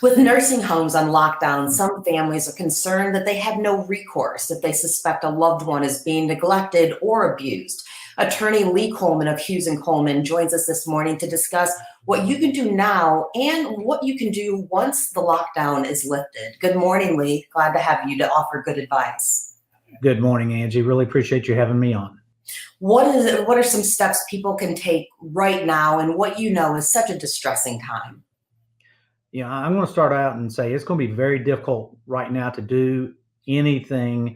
With nursing homes on lockdown, some families are concerned that they have no recourse if they suspect a loved one is being neglected or abused. Attorney Lee Coleman of Hughes Coleman joins us this morning to discuss what you can do now and what you can do once the lockdown is lifted. Good morning, Lee. Glad to have you to offer good advice. Good morning, Angie. Really appreciate you having me on. What are some steps people can take right now and what you know is such a distressing time? Yeah, I'm going to start out and say it's going to be very difficult right now to do anything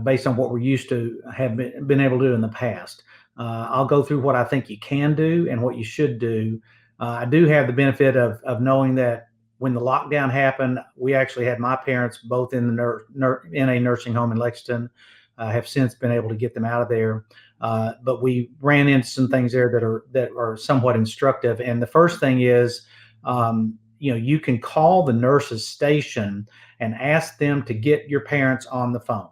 based on what we're used to have been able to do in the past. I'll go through what I think you can do and what you should do. I do have the benefit of knowing that when the lockdown happened, we actually had my parents both in in a nursing home in Lexington. Have since been able to get them out of there, but we ran into some things there that are somewhat instructive. And the first thing is, you can call the nurse's station and ask them to get your parents on the phone,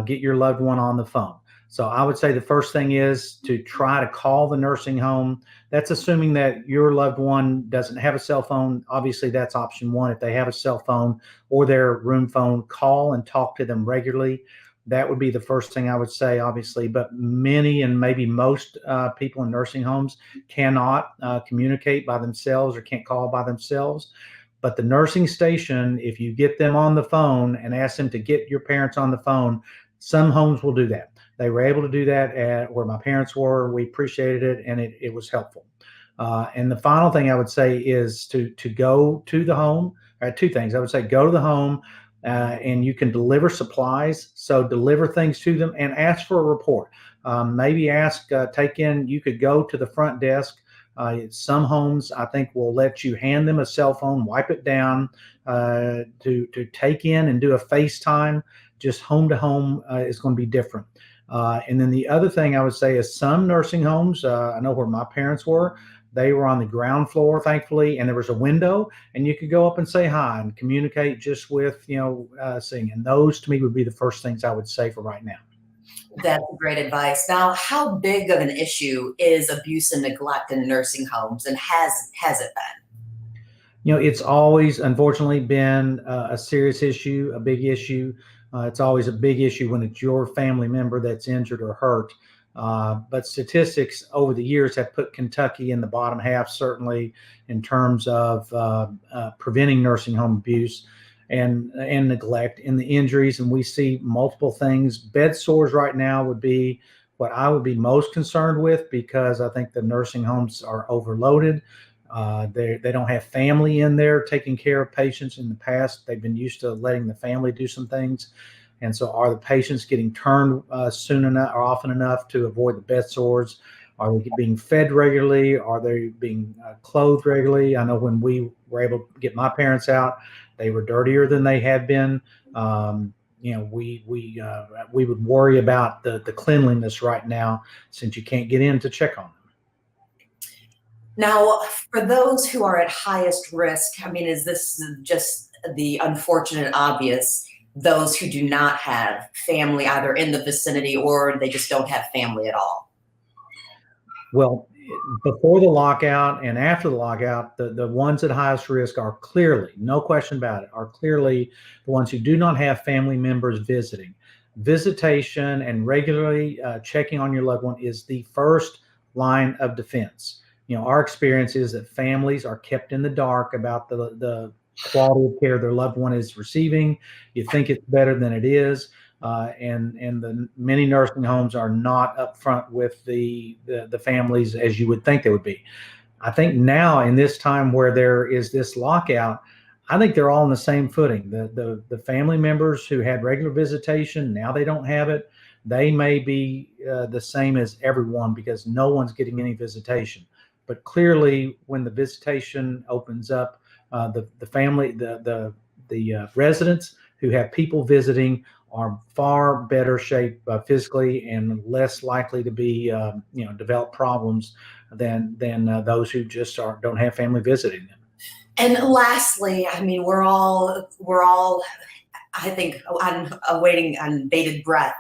get your loved one on the phone. So I would say the first thing is to try to call the nursing home. That's assuming that your loved one doesn't have a cell phone. Obviously, that's option one. If they have a cell phone or their room phone, call and talk to them regularly. That would be the first thing I would say, obviously, but many and maybe most people in nursing homes cannot communicate by themselves or can't call by themselves. But the nursing station, if you get them on the phone and ask them to get your parents on the phone, some homes will do that. They were able to do that at where my parents were. We appreciated it, and it was helpful. And the final thing I would say is to go to the home. Two things. I would say go to the home. And you can deliver supplies. So deliver things to them and ask for a report. Maybe ask, you could go to the front desk. Some homes, I think, will let you hand them a cell phone, wipe it down to take in and do a FaceTime. Just home to home is going to be different. And then the other thing I would say is some nursing homes, I know where my parents were, they were on the ground floor, thankfully, and there was a window, and you could go up and say hi and communicate just with, seeing. And those, to me, would be the first things I would say for right now. That's great advice. Now, how big of an issue is abuse and neglect in nursing homes, and has it been? It's always, unfortunately, been a serious issue, a big issue. It's always a big issue when it's your family member that's injured or hurt. But statistics over the years have put Kentucky in the bottom half, certainly in terms of preventing nursing home abuse and neglect and the injuries. And we see multiple things. Bed sores right now would be what I would be most concerned with, because I think the nursing homes are overloaded. They don't have family in there taking care of patients. In the past, they've been used to letting the family do some things. And so are the patients getting turned soon enough or often enough to avoid the bed sores? Are they being fed regularly? Are they being clothed regularly? I know when we were able to get my parents out, they were dirtier than they had been. We would worry about the cleanliness right now, since you can't get in to check on them. Now, for those who are at highest risk, I mean, is this just the unfortunate obvious? Those who do not have family either in the vicinity or they just don't have family at all? Well, before the lockout and after the lockout, the ones at highest risk are clearly, no question about it, are clearly the ones who do not have family members visiting. Visitation and regularly checking on your loved one is the first line of defense. Our experience is that families are kept in the dark about the quality of care their loved one is receiving. You think it's better than it is, and the many nursing homes are not upfront with the families as you would think they would be. I think now, in this time where there is this lockout, I think they're all on the same footing. The family members who had regular visitation, now they don't have it. They may be the same as everyone because no one's getting any visitation. But clearly, when the visitation opens up, the residents who have people visiting are far better shape physically and less likely to be develop problems than those who just don't have family visiting them. And lastly, I mean, we're all I think awaiting on bated breath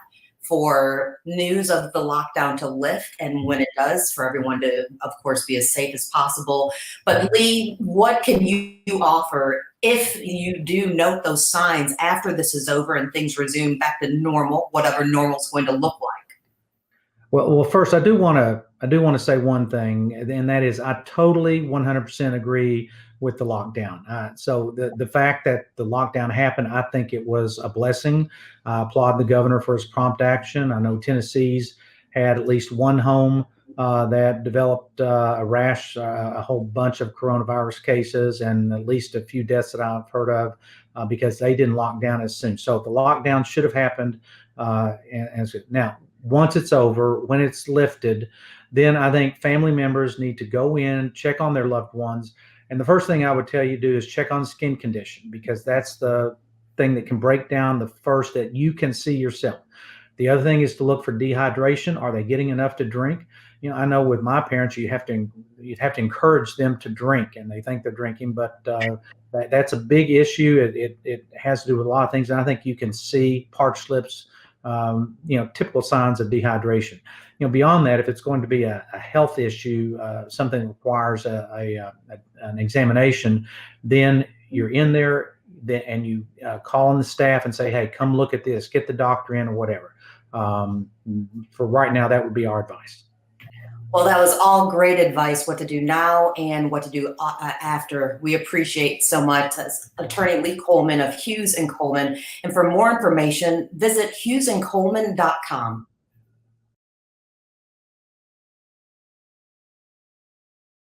for news of the lockdown to lift, and when it does, for everyone to, of course, be as safe as possible. But Lee, what can you offer If you do note those signs after this is over and things resume back to normal, whatever normal is going to look like. Well, first, I do want to say one thing, and that is I totally 100% agree with the lockdown. So the fact that the lockdown happened, I think it was a blessing. I applaud the governor for his prompt action. I know Tennessee's had at least one home that developed a rash, a whole bunch of coronavirus cases, and at least a few deaths that I've heard of because they didn't lock down as soon. So the lockdown should have happened. Now, once it's over, when it's lifted, then I think family members need to go in, check on their loved ones. And the first thing I would tell you to do is check on skin condition, because that's the thing that can break down the first that you can see yourself. The other thing is to look for dehydration. Are they getting enough to drink? I know with my parents, you'd have to encourage them to drink, and they think they're drinking, but that's a big issue. It has to do with a lot of things, and I think you can see parched lips, typical signs of dehydration. Beyond that, if it's going to be a health issue, something that requires an examination, then you're in there and you call on the staff and say, hey, come look at this, get the doctor in or whatever. For right now, that would be our advice. Well, that was all great advice, what to do now and what to do after. We appreciate so much. That's Attorney Lee Coleman of Hughes and Coleman. And for more information, visit hughesandcoleman.com.